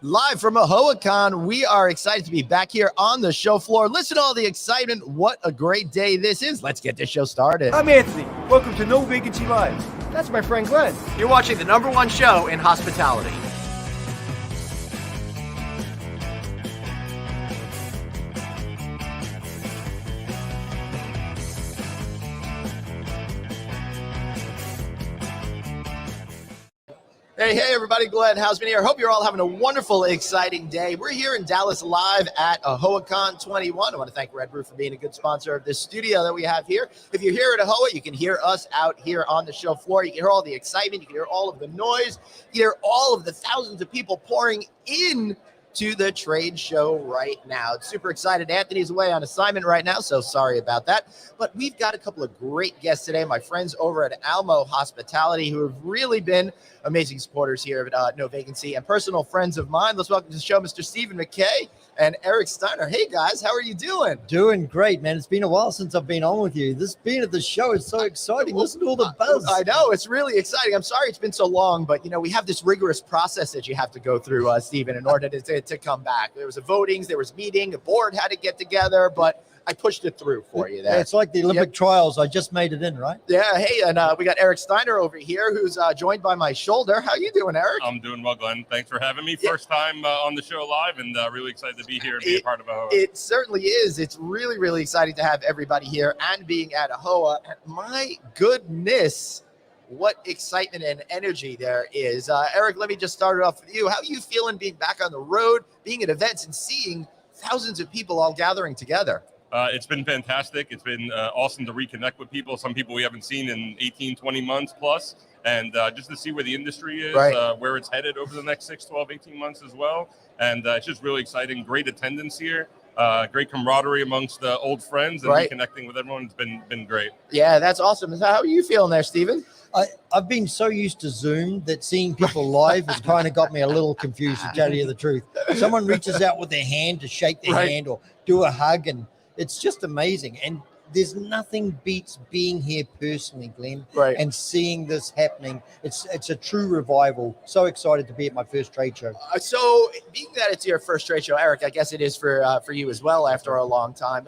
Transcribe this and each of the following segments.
Live from AHOACon, we are excited to be back here on the show floor. Listen to all the excitement. What a great day this is. Let's get this show started. I'm Anthony. Welcome to No Vacancy Live. That's my friend Glenn. You're watching the #1 show in hospitality. Hey, everybody. Glenn Hausman here. Hope you're all having a wonderful, exciting day. We're here in Dallas live at AHOACon 21. I want to thank Red Roof for being a good sponsor of this studio that we have here. If you're here at AHOA, you can hear us out here on the show floor. You can hear all the excitement. You can hear all of the noise. You hear all of the thousands of people pouring in to the trade show right now. It's super excited. Anthony's away on assignment right now, so sorry about that. But we've got a couple of great guests today. My friends over at Almo Hospitality, who have really been amazing supporters here at No Vacancy and personal friends of mine. Let's welcome to the show Mr. Stephen McKay and Eric Steiner. Hey, guys, how are you doing? Doing great, man. It's been a while since I've been on with you. This being at the show is so exciting. Listen to all the buzz. I know. It's really exciting. I'm sorry it's been so long, but, we have this rigorous process that you have to go through, Stephen, in order to come back. There was a votings, there was meeting, a board had to get together, but I pushed it through for you there. It's like the Olympic trials. I just made it in, right? Yeah. Hey, and we got Eric Steiner over here, who's joined by my shoulder. How you doing, Eric? I'm doing well, Glenn. Thanks for having me. First time on the show live, and really excited to be here and be a part of AHOA. It certainly is. It's really, really exciting to have everybody here and being at AHOA. And my goodness, what excitement and energy there is. Eric, let me just start it off with you. How are you feeling being back on the road, being at events and seeing thousands of people all gathering together? It's been fantastic. It's been awesome to reconnect with people, some people we haven't seen in 18, 20 months plus, and just to see where the industry is, right. Where it's headed over the next 6, 12, 18 months as well. And it's just really exciting. Great attendance here. Great camaraderie amongst the old friends, and right. reconnecting with everyone has been great. Yeah, that's awesome. How are you feeling there, Stephen? I've been so used to Zoom that seeing people live has kind of got me a little confused, to tell you the truth. Someone reaches out with their hand to shake their right. hand or do a hug, and it's just amazing. And there's nothing beats being here personally, Glenn, right. and seeing this happening. It's a true revival. So excited to be at my first trade show. So being that it's your first trade show, Eric, I guess it is for you as well after a long time.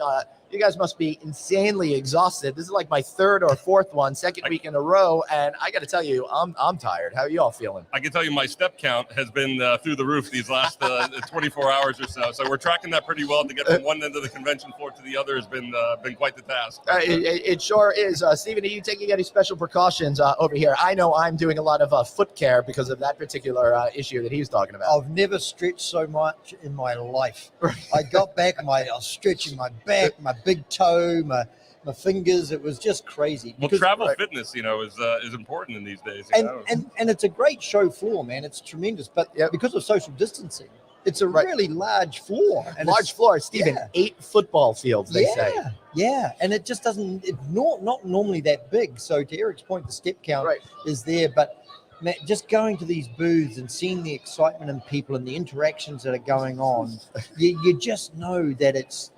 You guys must be insanely exhausted. This is like my third or fourth one, second week in a row, and I got to tell you, I'm tired. How are you all feeling? I can tell you my step count has been through the roof these last 24 hours or so. So we're tracking that pretty well. To get from one end of the convention floor to the other has been quite the task. It sure is. Stephen, are you taking any special precautions over here? I know I'm doing a lot of foot care because of that particular issue that he's talking about. I've never stretched so much in my life. I got back, I was stretching my back, my big toe, my fingers. It was just crazy. Well, travel fitness, is important in these days. And it's a great show floor, man. It's tremendous. But because of social distancing, it's a really large floor. And large floor, Stephen, 8 football fields, they say. Yeah, and it just doesn't, it's not normally that big. So to Eric's point, the step count is there. But man, just going to these booths and seeing the excitement in people and the interactions that are going on, you just know that it's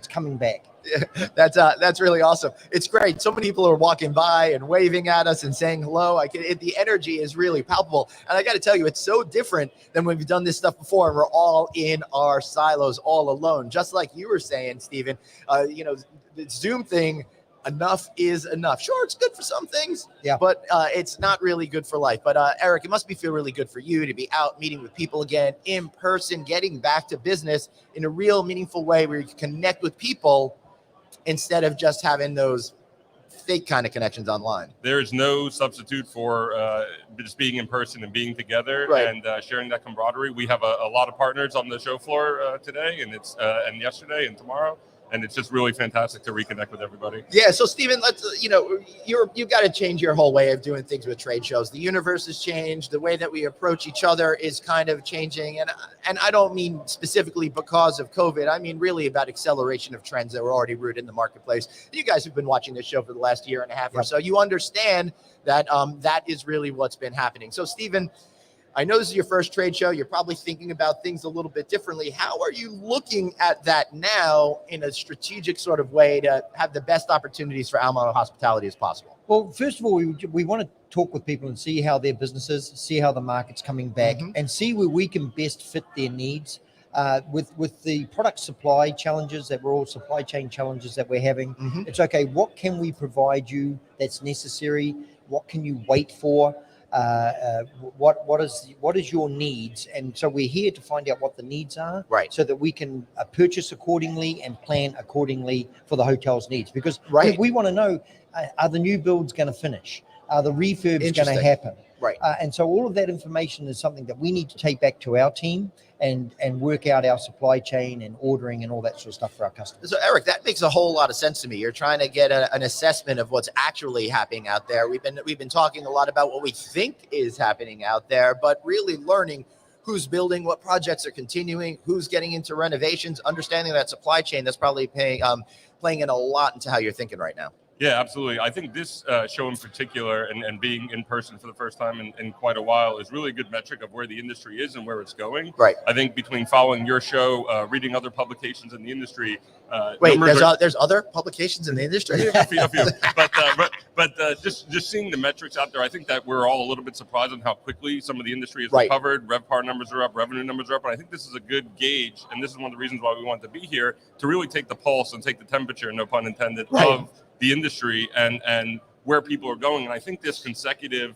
coming back. That's really awesome. It's great. So many people are walking by and waving at us and saying hello. The energy is really palpable. And I got to tell you, it's so different than when we've done this stuff before and we're all in our silos, all alone. Just like you were saying, Stephen, the Zoom thing, enough is enough. Sure, it's good for some things, but it's not really good for life. But Eric, it must feel really good for you to be out meeting with people again in person, getting back to business in a real meaningful way where you can connect with people instead of just having those fake kind of connections online. There is no substitute for just being in person and being together and sharing that camaraderie. We have a lot of partners on the show floor today, and it's and yesterday and tomorrow. And it's just really fantastic to reconnect with everybody. Yeah. So, Stephen, you've got to change your whole way of doing things with trade shows. The universe has changed. The way that we approach each other is kind of changing. And I don't mean specifically because of COVID. I mean really about acceleration of trends that were already rooted in the marketplace. You guys have been watching this show for the last year and a half or so. You understand that that is really what's been happening. So, Stephen, I know this is your first trade show. You're probably thinking about things a little bit differently. How are you looking at that now in a strategic sort of way to have the best opportunities for Almo Hospitality as possible? Well, first of all, we want to talk with people and see how their businesses, see how the market's coming back, and see where we can best fit their needs. With the product supply challenges that supply chain challenges that we're having, it's okay. What can we provide you that's necessary? What can you wait for? What is your needs? And so we're here to find out what the needs are, right? So that we can purchase accordingly and plan accordingly for the hotel's needs. Because we want to know, are the new builds going to finish? Are the refurbs going to happen? Right. And so all of that information is something that we need to take back to our team and work out our supply chain and ordering and all that sort of stuff for our customers. So Eric, that makes a whole lot of sense to me. You're trying to get an assessment of what's actually happening out there. We've been talking a lot about what we think is happening out there, but really learning who's building, what projects are continuing, who's getting into renovations, understanding that supply chain. That's probably playing in a lot into how you're thinking right now. Yeah, absolutely. I think this show in particular and being in person for the first time in quite a while is really a good metric of where the industry is and where it's going. Right. I think between following your show, reading other publications in the industry. Wait, there's other publications in the industry? a few. But just seeing the metrics out there, I think that we're all a little bit surprised on how quickly some of the industry has recovered. RevPAR numbers are up, revenue numbers are up. And I think this is a good gauge. And this is one of the reasons why we wanted to be here, to really take the pulse and take the temperature, no pun intended, of the industry and where people are going. And I think this consecutive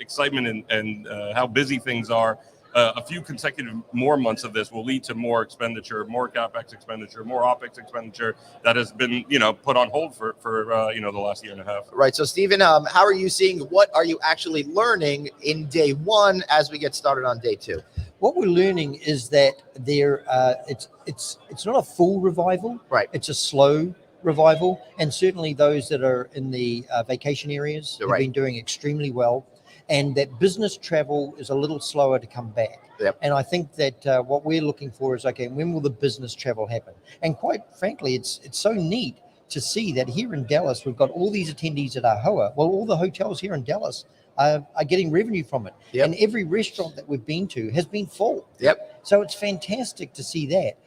excitement and how busy things are, a few consecutive more months of this will lead to more expenditure, more CapEx expenditure, more OpEx expenditure that has been, put on hold for the last year and a half. Right. So Stephen, how are you seeing, what are you actually learning in day one as we get started on day two? What we're learning is that it's not a full revival. Right. It's a slow revival, and certainly those that are in the vacation areas have been doing extremely well, and that business travel is a little slower to come back. Yep. And I think that what we're looking for is, okay, when will the business travel happen? And quite frankly, it's so neat to see that here in Dallas, we've got all these attendees at our HOA. Well, all the hotels here in Dallas are getting revenue from it. Yep. And every restaurant that we've been to has been full. Yep. So it's fantastic to see that.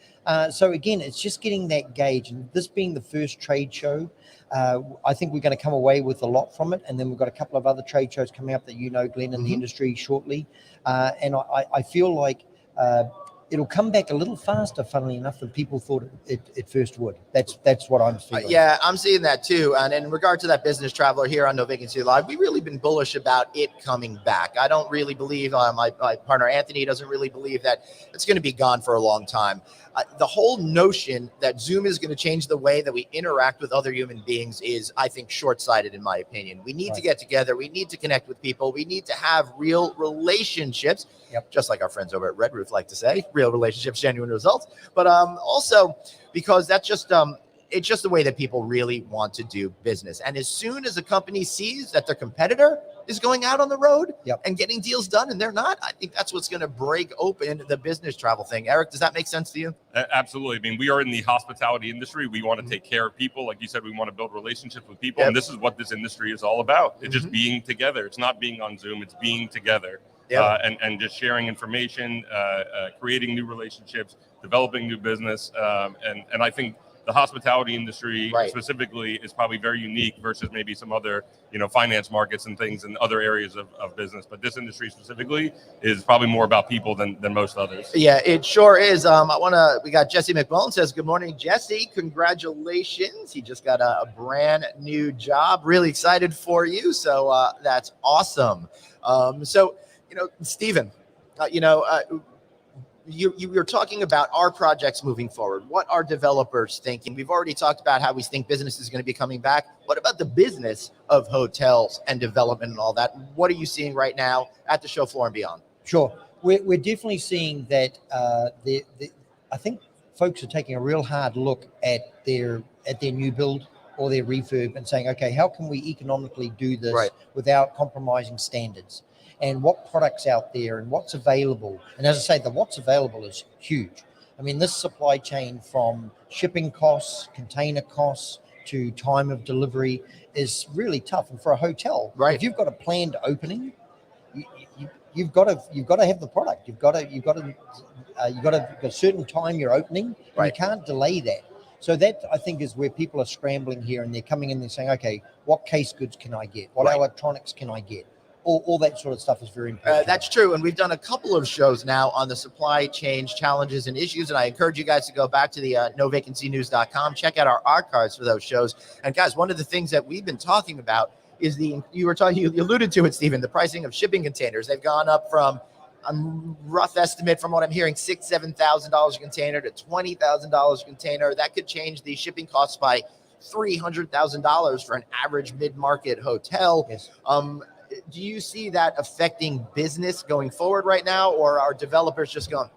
So again, it's just getting that gauge, and this being the first trade show, I think we're going to come away with a lot from it. And then we've got a couple of other trade shows coming up that Glenn, in the industry shortly. And I feel like it'll come back a little faster, funnily enough, than people thought it first would. That's what I'm feeling. Yeah, I'm seeing that too. And in regard to that business traveler here on No Vacancy Live, we've really been bullish about it coming back. I don't really believe, my partner Anthony doesn't really believe that it's going to be gone for a long time. The whole notion that Zoom is going to change the way that we interact with other human beings is, I think, short-sighted in my opinion. We need to get together. We need to connect with people. We need to have real relationships, just like our friends over at Red Roof like to say, real relationships, genuine results. But also because that's just it's just the way that people really want to do business. And as soon as a company sees that their competitor is going out on the road and getting deals done and they're not, I think that's what's going to break open the business travel thing. Eric, does that make sense to you? Absolutely. I mean, we are in the hospitality industry. We want to take care of people. Like you said, we want to build relationships with people. And this is what this industry is all about. It's just being together. It's not being on Zoom. It's being together. And just sharing information, creating new relationships, developing new business. And I think the hospitality industry specifically is probably very unique versus maybe some other, finance markets and things in other areas of business. But this industry specifically is probably more about people than most others. Yeah, it sure is. We got Jesse McMullen says, good morning, Jesse. Congratulations. He just got a brand new job. Really excited for you. So that's awesome. Stephen, you were talking about our projects moving forward. What are developers thinking? We've already talked about how we think business is going to be coming back. What about the business of hotels and development and all that? What are you seeing right now at the show floor and beyond? Sure. We're definitely seeing that I think folks are taking a real hard look at their new build or their refurb and saying, okay, how can we economically do this without compromising standards? And what products out there and what's available. And as I say, the what's available is huge. I mean, this supply chain from shipping costs, container costs, to time of delivery is really tough. And for a hotel, if you've got a planned opening, you you've got to have the product. You've got a certain time you're opening. Right. You can't delay that. So that, I think, is where people are scrambling here, and they're coming in and saying, okay, what case goods can I get? What electronics can I get? All that sort of stuff is very important. That's true. And we've done a couple of shows now on the supply chain challenges and issues. And I encourage you guys to go back to the novacancynews.com, check out our archives for those shows. And guys, one of the things that we've been talking about is you alluded to it, Stephen, the pricing of shipping containers. They've gone up from a rough estimate from what I'm hearing, $6,000, $7,000 a container to $20,000 a container. That could change the shipping costs by $300,000 for an average mid-market hotel. Yes. Do you see that affecting business going forward right now, or are developers just going,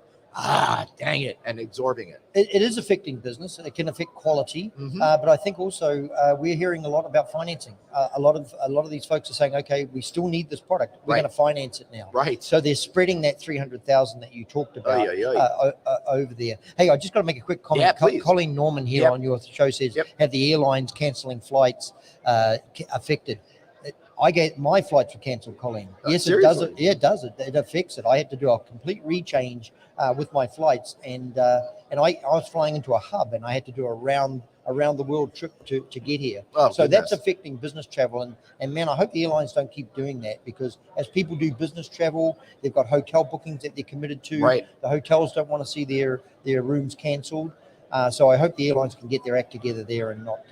dang it, and absorbing it? It is affecting business. It can affect quality, but I think also we're hearing a lot about financing. A lot of these folks are saying, okay, we still need this product. We're going to finance it now. Right. So they're spreading that 300,000 that you talked about over there. Hey, I just got to make a quick comment. Yeah, please. Colleen Norman here on your show says, have the airlines cancelling flights affected? I get my flights were cancelled, Colleen. Yes, seriously? it does. It does. It affects it. I had to do a complete rechange with my flights, and I was flying into a hub, and I had to do a round the world trip to get here. So that's affecting business travel, and man, I hope the airlines don't keep doing that, because as people do business travel, they've got hotel bookings that they're committed to. Right. The hotels don't want to see their rooms cancelled. So I hope the airlines can get their act together there and not.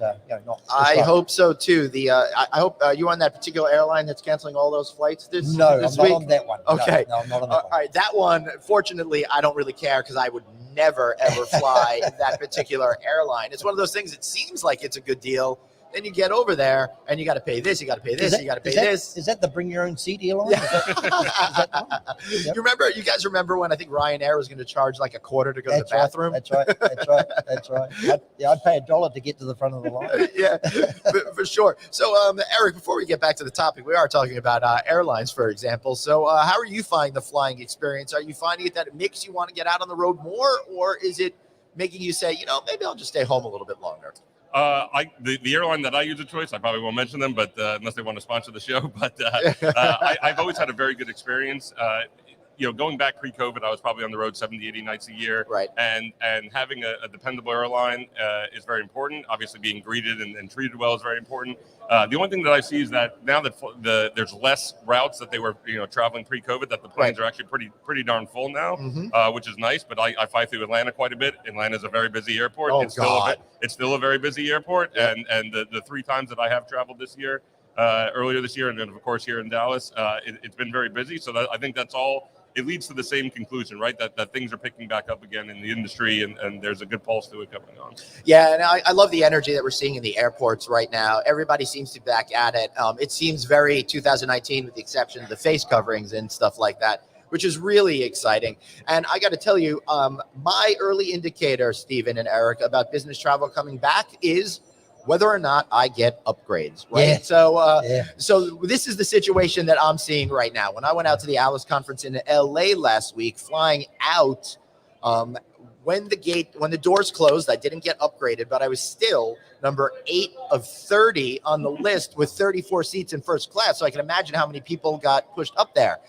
I hope so too. I hope you on that particular airline that's canceling all those flights this No, I'm week? not on that one. Okay, no, I'm not on that one. All right, that one. Fortunately, I don't really care, because I would never ever fly that particular airline. It's one of those things. It seems like it's a good deal. Then you get over there and you got to pay this, you got to pay this, you got to pay this. Is that the bring your own seat airline? Yeah. Yep. You guys remember when I think Ryanair was going to charge like $0.25 to go to the bathroom? That's right. I'd pay $1 to get to the front of the line. Yeah, for sure. So, Eric, before we get back to the topic, we are talking about airlines, for example. So how are you finding the flying experience? Are you finding it that it makes you want to get out on the road more, or is it making you say, maybe I'll just stay home a little bit longer? The airline that I use of choice, I probably won't mention them, but unless they want to sponsor the show. But I've always had a very good experience. Going back pre-COVID, I was probably on the road 70, 80 nights a year. Right. And having a dependable airline is very important. Obviously, being greeted and treated well is very important. The only thing that I see is that now that there's less routes that they were traveling pre-COVID, that the planes are actually pretty darn full now, which is nice. But I fly through Atlanta quite a bit. Atlanta is a very busy airport. Oh, it's still a very busy airport. Yeah. And the 3 times that I have traveled this year, earlier this year, and then of course here in Dallas, it's been very busy. So I think that's all. It leads to the same conclusion, right? That things are picking back up again in the industry, and there's a good pulse to it coming on. Yeah, and I love the energy that we're seeing in the airports right now. Everybody seems to be back at it. It seems very 2019, with the exception of the face coverings and stuff like that, which is really exciting. And I got to tell you, my early indicator, Stephen and Eric, about business travel coming back is whether or not I get upgrades, right? Yeah. So this is the situation that I'm seeing right now. When I went out to the Alice conference in LA last week, flying out, when the doors closed, I didn't get upgraded, but I was still number 8 of 30 on the list with 34 seats in first class. So I can imagine how many people got pushed up there.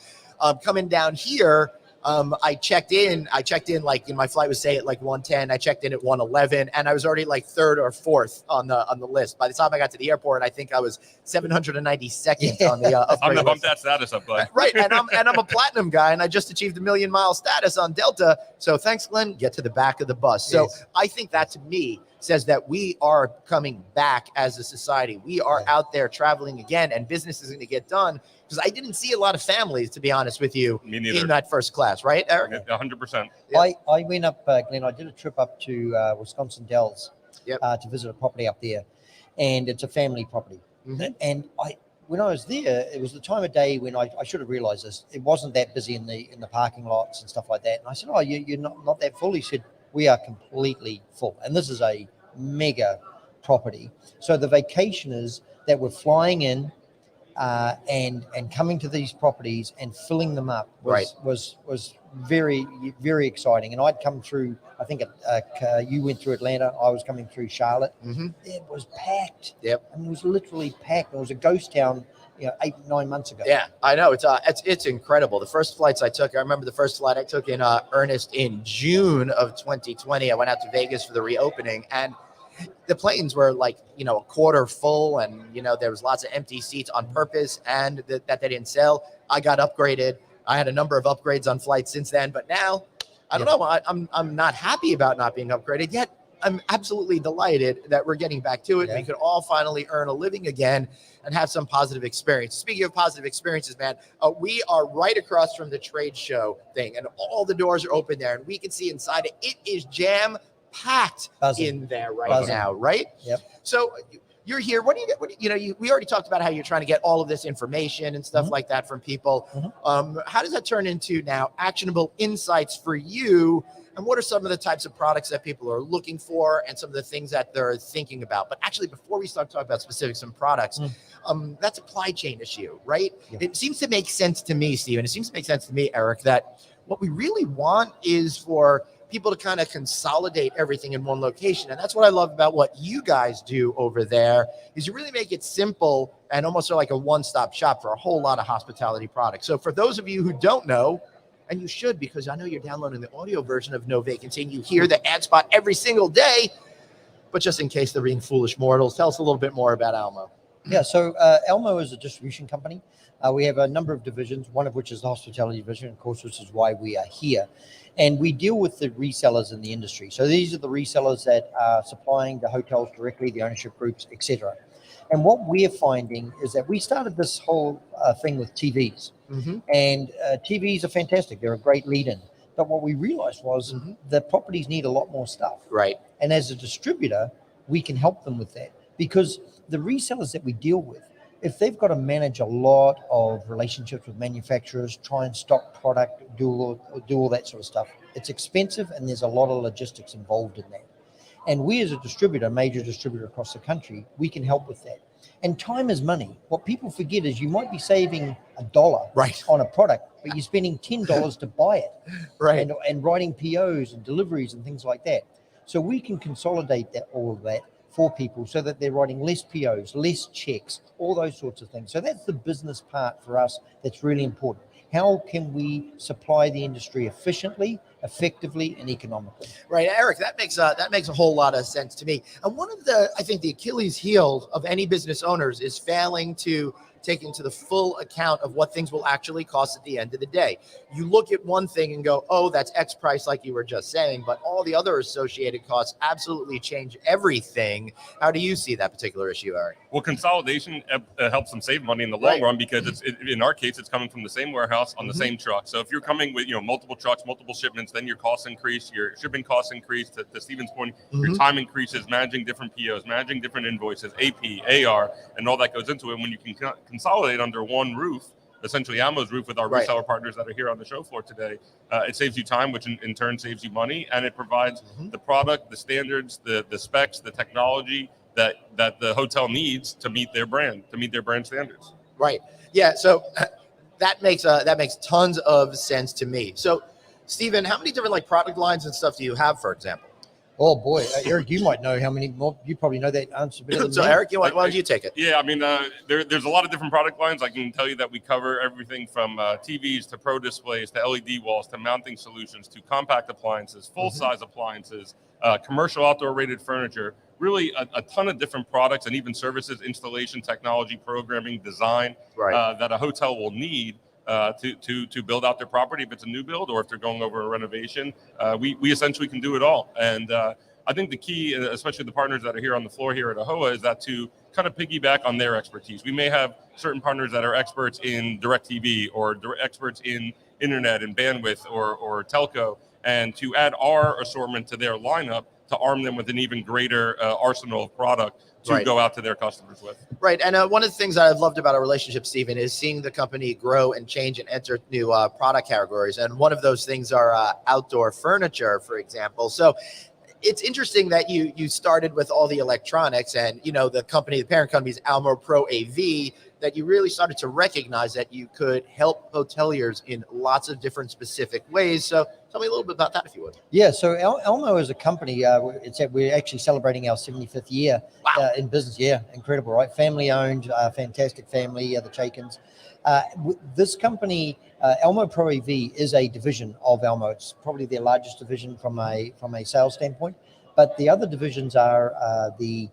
Coming down here, I checked in like my flight was say at like 110. I checked in at 111, and I was already like 3rd or 4th on the list. By the time I got to the airport, I think I was 792nd on the upgrade I'm gonna bump list. that status up, bud. Right, and I'm a platinum guy, and I just achieved a 1,000,000-mile status on Delta. So thanks, Glenn. Get to the back of the bus. So Yes. I think that to me says that we are coming back as a society. We are out there traveling again, and business is going to get done. Because I didn't see a lot of families, to be honest with you, Me neither. in that first class, right, Eric? 100%. Yep. I went up, Glenn. I did a trip up to Wisconsin Dells to visit a property up there, and it's a family property. Mhm. And when I was there, it was the time of day when I should have realized this. It wasn't that busy in the parking lots and stuff like that. And I said, "Oh, you're not that full." He said, "We are completely full, and this is a mega property." So the vacation is that we're flying in. And coming to these properties and filling them up was very, very exciting. And I'd come through, I think you went through Atlanta, I was coming through Charlotte. Mm-hmm. It was packed. Yep. I mean, it was literally packed. It was a ghost town 8-9 months ago. Yeah, I know. It's incredible. The first flights I took, I remember the first flight I took in earnest in June of 2020. I went out to Vegas for the reopening, and the planes were like, a quarter full, and, there was lots of empty seats on purpose, and that they didn't sell. I got upgraded. I had a number of upgrades on flights since then, but now, I don't know. I'm not happy about not being upgraded yet. I'm absolutely delighted that we're getting back to it. Yeah. We could all finally earn a living again and have some positive experience. Speaking of positive experiences, man, we are right across from the trade show thing, and all the doors are open there, and we can see inside it. It is jam-packed in there right now, right? Yep. So you're here. What do you get? We already talked about how you're trying to get all of this information and stuff like that from people. How does that turn into now actionable insights for you? And what are some of the types of products that people are looking for and some of the things that they're thinking about? But actually, before we start talking about specifics and products, that supply chain issue, right? Yeah. It seems to make sense to me, Stephen. It seems to make sense to me, Eric, that what we really want is for people to kind of consolidate everything in one location. And that's what I love about what you guys do over there, is you really make it simple and almost like a one-stop shop for a whole lot of hospitality products. So for those of you who don't know, and you should, because I know you're downloading the audio version of No Vacancy and you hear the ad spot every single day, but just in case they're being foolish mortals, tell us a little bit more about Almo. Yeah, so Almo is a distribution company. We have a number of divisions, one of which is the hospitality division, of course, which is why we are here. And we deal with the resellers in the industry. So these are the resellers that are supplying the hotels directly, the ownership groups, etc. And what we're finding is that we started this whole thing with TVs. And TVs are fantastic. They're a great lead-in. But what we realized was the properties need a lot more stuff. Right. And as a distributor, we can help them with that, because the resellers that we deal with, if they've got to manage a lot of relationships with manufacturers, try and stock product, do all that sort of stuff, it's expensive and there's a lot of logistics involved in that. And we as a distributor, major distributor across the country, we can help with that. And time is money. What people forget is you might be saving $1 on a product, but you're spending $10 to buy it. Right. And writing POs and deliveries and things like that. So we can consolidate all of that for people so that they're writing less POs, less checks, all those sorts of things. So that's the business part for us that's really important. How can we supply the industry efficiently, effectively, and economically? Right, Eric, that makes a whole lot of sense to me. And one of I think the Achilles heel of any business owners is failing to take into the full account of what things will actually cost at the end of the day. You look at one thing and go, oh, that's X price, like you were just saying, but all the other associated costs absolutely change everything. How do you see that particular issue, Eric? Well, consolidation helps them save money in the long run, because in our case, it's coming from the same warehouse on the same truck. So if you're coming with multiple trucks, multiple shipments, then your costs increase, your shipping costs increase. To Stephen's point, your time increases, managing different POs, managing different invoices, AP, AR, and all that goes into it. When you can consolidate under one roof, essentially Almo's roof, with our reseller partners that are here on the show floor today, it saves you time, which in turn saves you money, and it provides the product, the standards, the specs, the technology that the hotel needs to meet their brand standards. Right. Yeah. So that makes tons of sense to me. So, Stephen, how many different product lines and stuff do you have, for example? Oh boy, Eric, you might know how many more. You probably know that answer better than so, me. Eric, why don't you take it? Yeah, I mean, there's a lot of different product lines. I can tell you that we cover everything from TVs to pro displays to LED walls to mounting solutions to compact appliances, full-size appliances, commercial outdoor rated furniture. Really, a ton of different products and even services, installation, technology, programming, design that a hotel will need to build out their property if it's a new build or if they're going over a renovation. We essentially can do it all. And I think the key, especially the partners that are here on the floor here at AHOA, is that to kind of piggyback on their expertise. We may have certain partners that are experts in DirecTV or experts in internet and bandwidth or telco, and to add our assortment to their lineup to arm them with an even greater arsenal of product to go out to their customers with. Right. And one of the things that I've loved about our relationship, Stephen, is seeing the company grow and change and enter new product categories. And one of those things are outdoor furniture, for example. So it's interesting that you started with all the electronics, and the parent company is Almo Pro AV. that you really started to recognize that you could help hoteliers in lots of different specific ways. So tell me a little bit about that, if you would. Yeah, so Almo is a company. We're actually celebrating our 75th year in business. Yeah, incredible, right? Family owned, fantastic family, the Chakins. This company, Almo Pro AV, is a division of Almo. It's probably their largest division from a sales standpoint. But the other divisions are the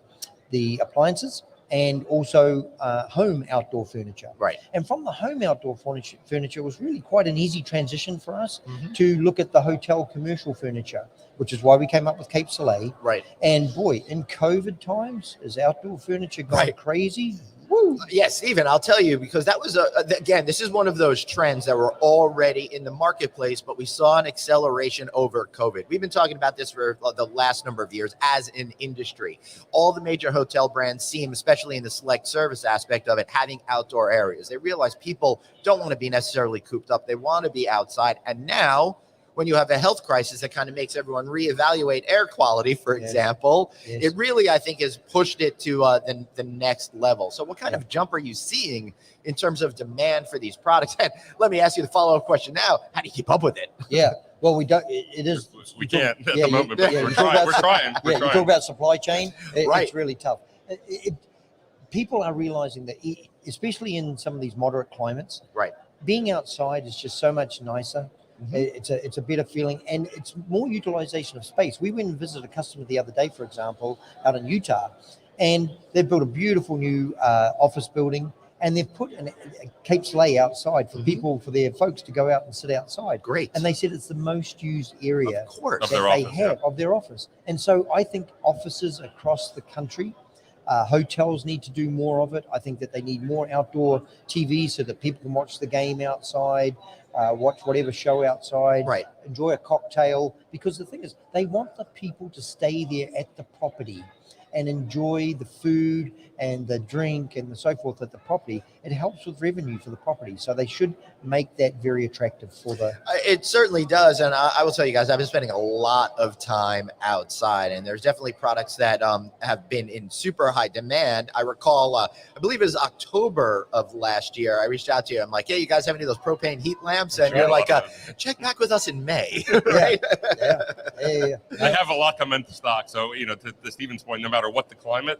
appliances and also home outdoor furniture. Right. And from the home outdoor furniture, it was really quite an easy transition for us to look at the hotel commercial furniture, which is why we came up with Cape Soleil. Right. And boy, in COVID times, is outdoor furniture gone crazy? Woo. Yes, Stephen, I'll tell you, because that was, again, this is one of those trends that were already in the marketplace, but we saw an acceleration over COVID. We've been talking about this for the last number of years as an industry. All the major hotel brands seem, especially in the select service aspect of it, having outdoor areas. They realize people don't want to be necessarily cooped up. They want to be outside. And now, when you have a health crisis that kind of makes everyone reevaluate air quality, for example, it really, I think, has pushed it to the next level. So what kind of jump are you seeing in terms of demand for these products? And let me ask you the follow-up question now. How do you keep up with it? Yeah, well, we don't. It is. We can't at the moment, but we're trying. We're trying. You talk about supply chain. It's really tough. People are realizing that, especially in some of these moderate climates, being outside is just so much nicer. It's a better feeling, and it's more utilization of space. We went and visited a customer the other day, for example, out in Utah, and they've built a beautiful new office building, and they've put a Cape Soleil outside for people, for their folks to go out and sit outside. Great. And they said it's the most used area of their office. And so I think offices across the country, hotels need to do more of it. I think that they need more outdoor TV so that people can watch the game outside, watch whatever show outside, enjoy a cocktail. Because the thing is, they want the people to stay there at the property and enjoy the food and the drink and so forth at the property. It helps with revenue for the property. So they should make that very attractive for the... It certainly does. And I will tell you guys, I've been spending a lot of time outside, and there's definitely products that have been in super high demand. I recall, I believe it was October of last year, I reached out to you. I'm like, hey, you guys have any of those propane heat lamps? And you're like, check back with us in May. Right? Yeah. I have a lot come into stock. So, to Stephen's point, no matter what the climate,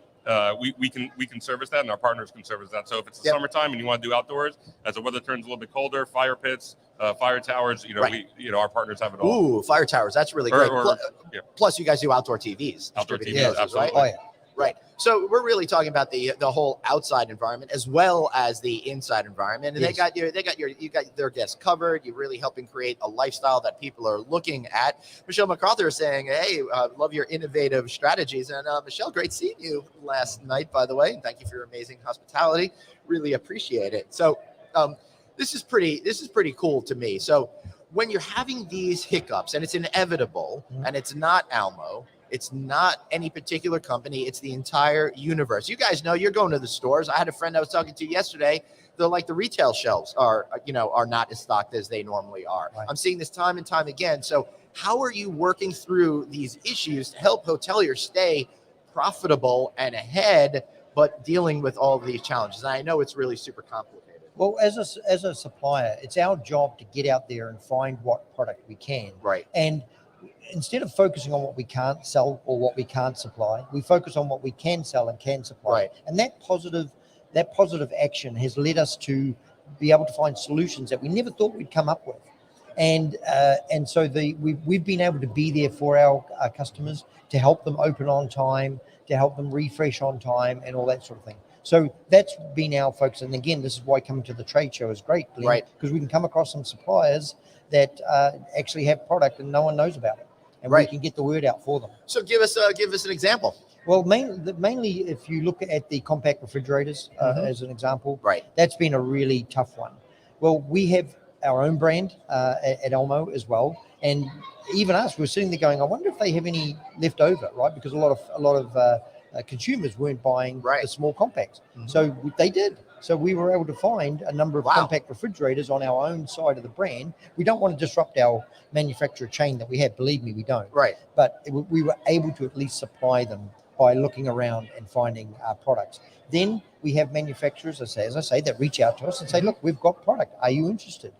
we can service that, and our partners can service that. So if it's the summertime and you want to do outdoors, as the weather turns a little bit colder, fire pits, fire towers, our partners have it all. Ooh, fire towers, that's really great. Plus, you guys do outdoor TVs. Outdoor TVs, absolutely. Right? Oh, yeah. Right. So we're really talking about the whole outside environment as well as the inside environment. And you got their guests covered. You're really helping create a lifestyle that people are looking at. Michelle MacArthur is saying, hey, love your innovative strategies. And Michelle, great seeing you last night, by the way. And thank you for your amazing hospitality. Really appreciate it. So this is pretty cool to me. So when you're having these hiccups, and it's inevitable, and it's not Almo, it's not any particular company, it's the entire universe. You guys know, you're going to the stores. I had a friend I was talking to yesterday. They're like, the retail shelves are not as stocked as they normally are. Right. I'm seeing this time and time again. So how are you working through these issues to help hoteliers stay profitable and ahead, but dealing with all of these challenges? And I know it's really super complicated. Well, as a supplier, it's our job to get out there and find what product we can. Right. And instead of focusing on what we can't sell or what we can't supply, we focus on what we can sell and can supply. Right. And that positive action has led us to be able to find solutions that we never thought we'd come up with. And so we've been able to be there for our customers, to help them open on time, to help them refresh on time, and all that sort of thing. So that's been our focus. And again, this is why coming to the trade show is great, Glenn, right? Because we can come across some suppliers that actually have product and no one knows about it. And we can get the word out for them. So give us an example. Well, mainly if you look at the compact refrigerators as an example, that's been a really tough one. Well, we have our own brand at Almo as well, and even us, we're sitting there going, I wonder if they have any left over, right? Because a lot of consumers weren't buying the small compacts, so they did. So we were able to find a number of compact refrigerators on our own side of the brand. We don't want to disrupt our manufacturer chain that we have. Believe me, we don't. Right. But we were able to at least supply them by looking around and finding products. Then we have manufacturers, as I say, that reach out to us and say, look, we've got product. Are you interested?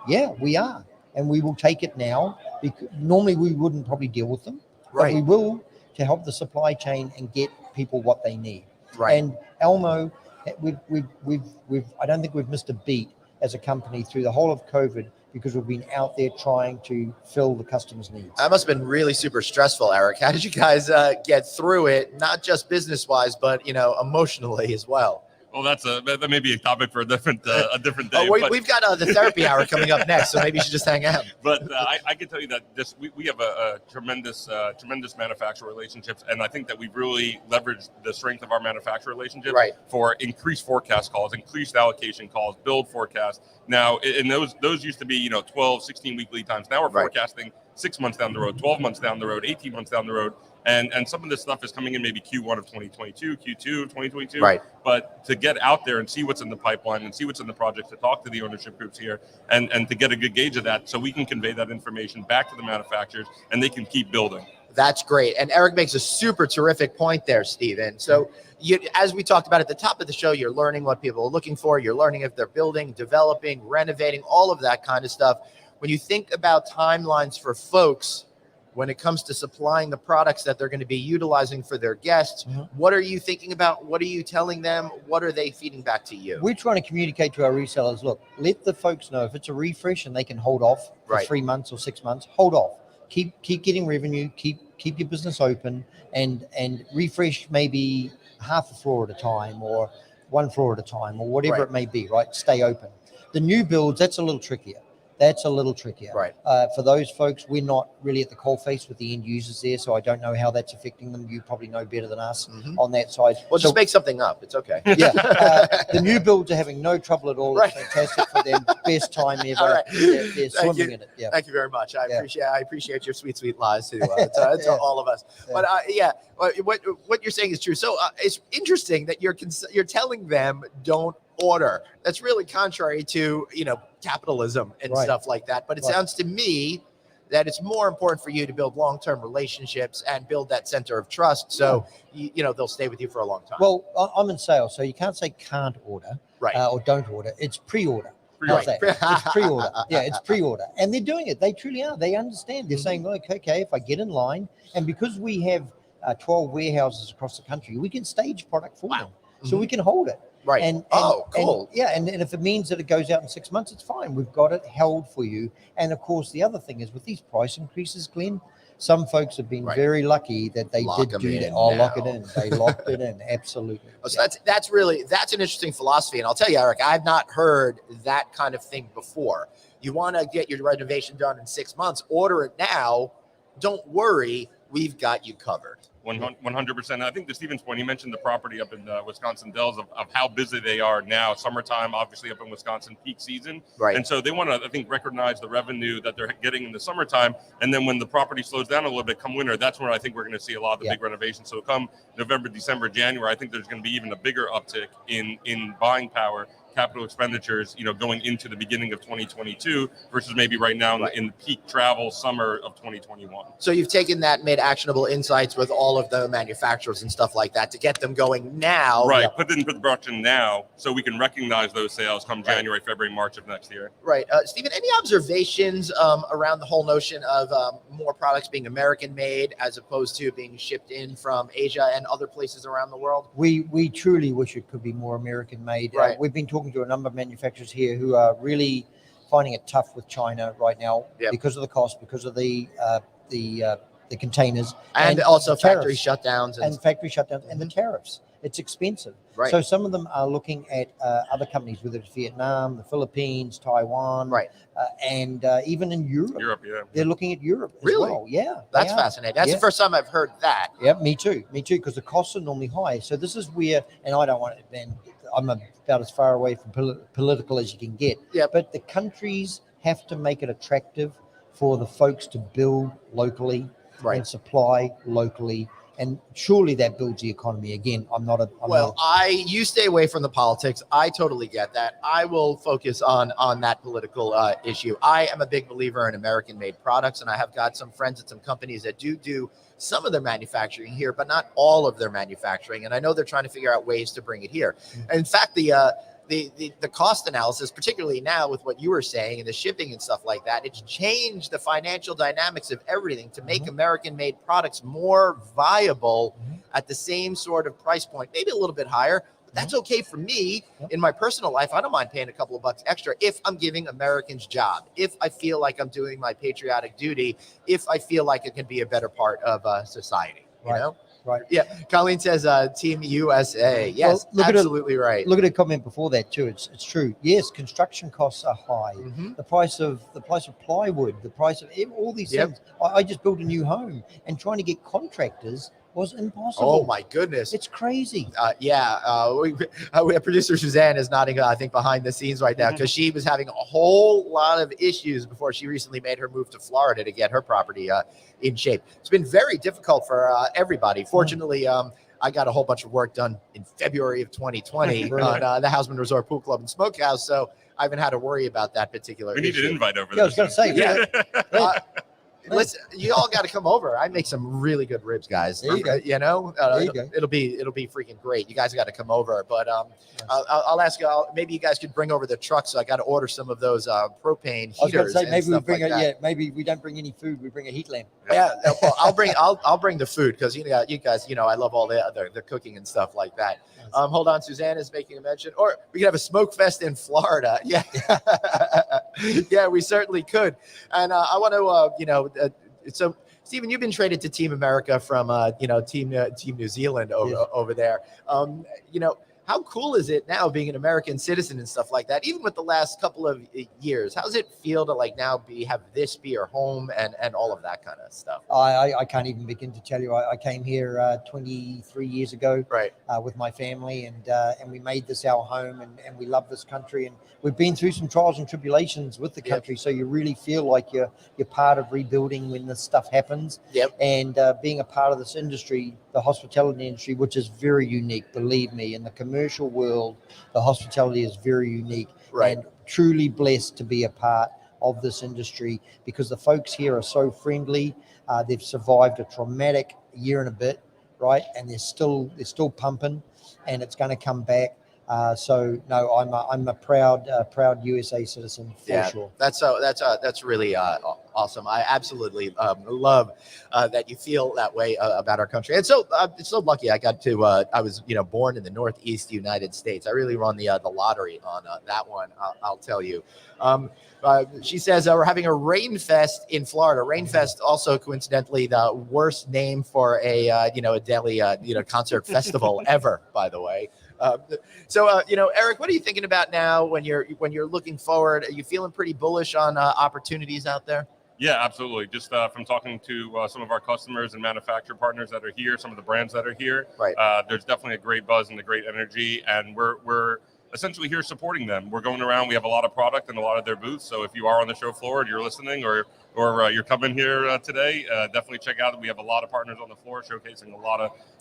Yeah, we are. And we will take it now. Because normally we wouldn't probably deal with them, but we will to help the supply chain and get people what they need. Right. And Almo, we've I don't think we've missed a beat as a company through the whole of COVID, because we've been out there trying to fill the customers' needs. That must have been really super stressful, Eric. How did you guys get through it, not just business-wise, but emotionally as well? Well, that may be a topic for a different day. We've got the therapy hour coming up next, so maybe you should just hang out. But I can tell you that we have a tremendous manufacturer relationships, and I think that we've really leveraged the strength of our manufacturer relationships for increased forecast calls, increased allocation calls, build forecast. Now, and those used to be 12, 16 week lead times. Now we're forecasting 6 months down the road, 12 months down the road, 18 months down the road. And some of this stuff is coming in maybe Q1 of 2022, Q2 of 2022. Right. But to get out there and see what's in the pipeline and see what's in the project, to talk to the ownership groups here and to get a good gauge of that, so we can convey that information back to the manufacturers and they can keep building. That's great. And Eric makes a super terrific point there, Stephen. So as we talked about at the top of the show, you're learning what people are looking for. You're learning if they're building, developing, renovating, all of that kind of stuff. When you think about timelines for folks, when it comes to supplying the products that they're going to be utilizing for their guests, what are you thinking about? What are you telling them? What are they feeding back to you? We're trying to communicate to our resellers, look, let the folks know if it's a refresh and they can hold off for 3 months or 6 months, hold off. Keep getting revenue, keep your business open, and refresh maybe half a floor at a time or 1 floor at a time or whatever it may be, right? Stay open. The new builds, that's a little trickier. Right. For those folks, we're not really at the coalface with the end users there, so I don't know how that's affecting them. You probably know better than us on that side. Well, just make something up. It's okay. Yeah. The new builds are having no trouble at all. It's fantastic for them. Best time ever. All right. They're swimming in it. Yeah. Thank you very much. I appreciate your sweet lies to all of us. But what you're saying is true. So it's interesting that you're telling them don't order. That's really contrary to capitalism and stuff like that. But it sounds to me that it's more important for you to build long-term relationships and build that center of trust. So they'll stay with you for a long time. Well, I'm in sales, so you can't say can't order or don't order. It's pre-order. It's pre-order. Yeah, it's pre-order. And they're doing it. They truly are. They understand. They're saying, look, okay, if I get in line, and because we have 12 warehouses across the country, we can stage product for them. So we can hold it. Right. Cool. And if it means that it goes out in 6 months, it's fine. We've got it held for you. And of course, the other thing is with these price increases, Glenn, some folks have been very lucky that they did do that. Lock it in. They locked it in. Absolutely. So that's an interesting philosophy. And I'll tell you, Eric, I've not heard that kind of thing before. You want to get your renovation done in 6 months, order it now. Don't worry. We've got you covered. 100%. I think to Stephen's point, he mentioned the property up in Wisconsin Dells of how busy they are now. Summertime, obviously up in Wisconsin, peak season. Right. And so they want to, I think, recognize the revenue that they're getting in the summertime. And then when the property slows down a little bit come winter, that's when I think we're going to see a lot of the big renovations. So come November, December, January, I think there's going to be even a bigger uptick in buying power, capital expenditures, going into the beginning of 2022 versus maybe right now in the peak travel summer of 2021. So you've taken that, made actionable insights with all of the manufacturers and stuff like that to get them going now. Right. Put it in production now so we can recognize those sales come January, February, March of next year. Right. Stephen, any observations around the whole notion of more products being American made as opposed to being shipped in from Asia and other places around the world? We truly wish it could be more American made. Right. We've been talking to a number of manufacturers here who are really finding it tough with China right now because of the cost, because of the containers, and also factory shutdowns and the tariffs. It's expensive. Right. So some of them are looking at other companies, whether it's Vietnam, the Philippines, Taiwan, and even in Europe. They're looking at Europe as well. Yeah. That's fascinating. That's the first time I've heard that. Yeah, me too, because the costs are normally high. So this is where, and I don't want to, I'm about as far away from political as you can get. Yeah. But the countries have to make it attractive for the folks to build locally and supply locally And surely that builds the economy. Again, you stay away from the politics. I totally get that. I will focus on that political issue. I am a big believer in American-made products, and I have got some friends at some companies that do some of their manufacturing here, but not all of their manufacturing. And I know they're trying to figure out ways to bring it here. And in fact, the cost analysis, particularly now with what you were saying and the shipping and stuff like that, it's changed the financial dynamics of everything to make American-made products more viable at the same sort of price point, maybe a little bit higher. But that's okay for me in my personal life. I don't mind paying a couple of bucks extra if I'm giving Americans job, if I feel like I'm doing my patriotic duty, if I feel like it can be a better part of society, you know? Right. Yeah. Colleen says Team USA. Yes, well, absolutely right. Look at a comment before that too. It's true. Yes, construction costs are high. The price of plywood, the price of all these things. I just built a new home, and trying to get contractors was impossible. Oh my goodness, it's crazy. We producer Suzanne is nodding, I think, behind the scenes right now, because she was having a whole lot of issues before she recently made her move to Florida to get her property in shape. It's been very difficult for everybody. Fortunately, I got a whole bunch of work done in February of 2020 on the Houseman Resort Pool Club and Smokehouse, so I haven't had to worry about that particular issue. We need an invite over there. Yeah, I was going to say, listen, you all got to come over. I make some really good ribs, guys. There you go. You know, it'll be freaking great. You guys got to come over. But I'll ask you. Maybe you guys could bring over the truck. So I got to order some of those propane heaters. I was going to say maybe we bring like maybe we don't bring any food. We bring a heat lamp. Yeah, well, I'll bring the food, because you guys, I love all the cooking and stuff like that. Hold on, Suzanne is making a mention, or we could have a smoke fest in Florida. Yeah, yeah, we certainly could. And I want to, so Stephen, you've been traded to Team America from, Team New Zealand over there. How cool is it now being an American citizen and stuff like that? Even with the last couple of years, how does it feel to have this be your home and all of that kind of stuff? I can't even begin to tell you. I came here 23 years ago, right, with my family, and we made this our home, and we love this country, and we've been through some trials and tribulations with the country. So you really feel like you're part of rebuilding when this stuff happens. And being a part of this industry, the hospitality industry, which is very unique, believe me, in the commercial world, the hospitality is very unique, and truly blessed to be a part of this industry, because the folks here are so friendly. They've survived a traumatic year and a bit, right? And they're still pumping, and it's going to come back. So no, I'm a proud USA citizen for sure. That's really awesome. I absolutely love that you feel that way about our country. And so it's so lucky I got to. I was born in the Northeast United States. I really won the lottery on that one. I'll tell you. She says we're having a Rain Fest in Florida. Rain Fest, also coincidentally the worst name for a deli concert festival ever, by the way. Eric, what are you thinking about now when you're looking forward? Are you feeling pretty bullish on opportunities out there? Yeah, absolutely. Just from talking to some of our customers and manufacturer partners that are here, some of the brands that are here, there's definitely a great buzz and a great energy, and we're essentially here supporting them. We're going around. We have a lot of product in a lot of their booths. So if you are on the show floor and you're listening, or you're coming here today, definitely check out. We have a lot of partners on the floor showcasing a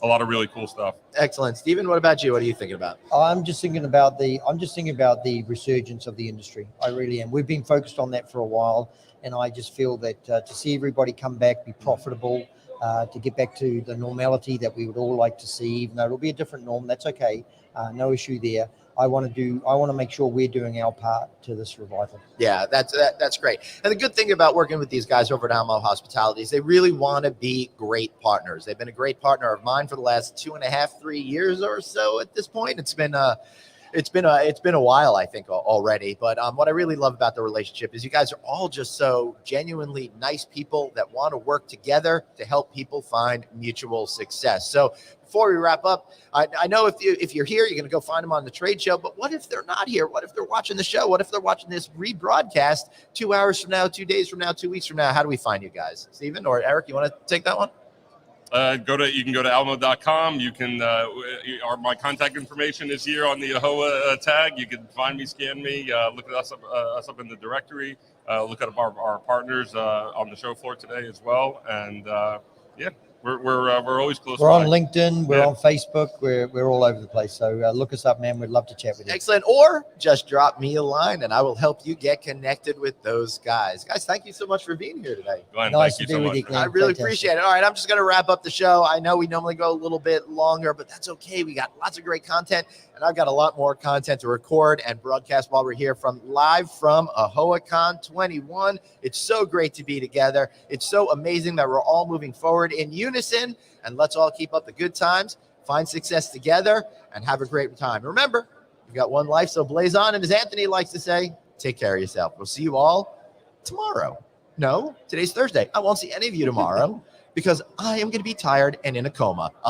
lot of really cool stuff. Excellent, Stephen. What about you? What are you thinking about? I'm just thinking about the resurgence of the industry. I really am. We've been focused on that for a while, and I just feel that to see everybody come back, be profitable, to get back to the normality that we would all like to see, even though it'll be a different norm. That's okay. No issue there. I want to make sure we're doing our part to this revival. Yeah, that's great. And the good thing about working with these guys over at Almo Hospitality is they really want to be great partners. They've been a great partner of mine for the last 2.5, 3 years or so at this point. It's been a while, I think, already. But what I really love about the relationship is you guys are all just so genuinely nice people that want to work together to help people find mutual success. So before we wrap up, I know if you're here, you're going to go find them on the trade show. But what if they're not here? What if they're watching the show? What if they're watching this rebroadcast 2 hours from now, 2 days from now, 2 weeks from now? How do we find you guys? Stephen or Eric, you want to take that one? You can go to almo.com. You can my contact information is here on the AHOA tag. You can find me, scan me, look at us up in the directory. Look at our partners on the show floor today as well. And we're always close. We're on by. LinkedIn. We're on Facebook. We're all over the place. So look us up, man. We'd love to chat with you. Excellent. Or just drop me a line and I will help you get connected with those guys. Guys, thank you so much for being here today. Glenn, Nice thank to you be so with you, much. Glenn. I really Fantastic. appreciate it. All right, I'm just going to wrap up the show. I know we normally go a little bit longer, but that's okay. We got lots of great content, and I've got a lot more content to record and broadcast while we're here live from AHOACon 21. It's so great to be together. It's so amazing that we're all moving forward in unison, and let's all keep up the good times, find success together, and have a great time. Remember, you've got one life, so blaze on, and as Anthony likes to say, take care of yourself. We'll see you all tomorrow. No, today's Thursday. I won't see any of you tomorrow because I am going to be tired and in a coma.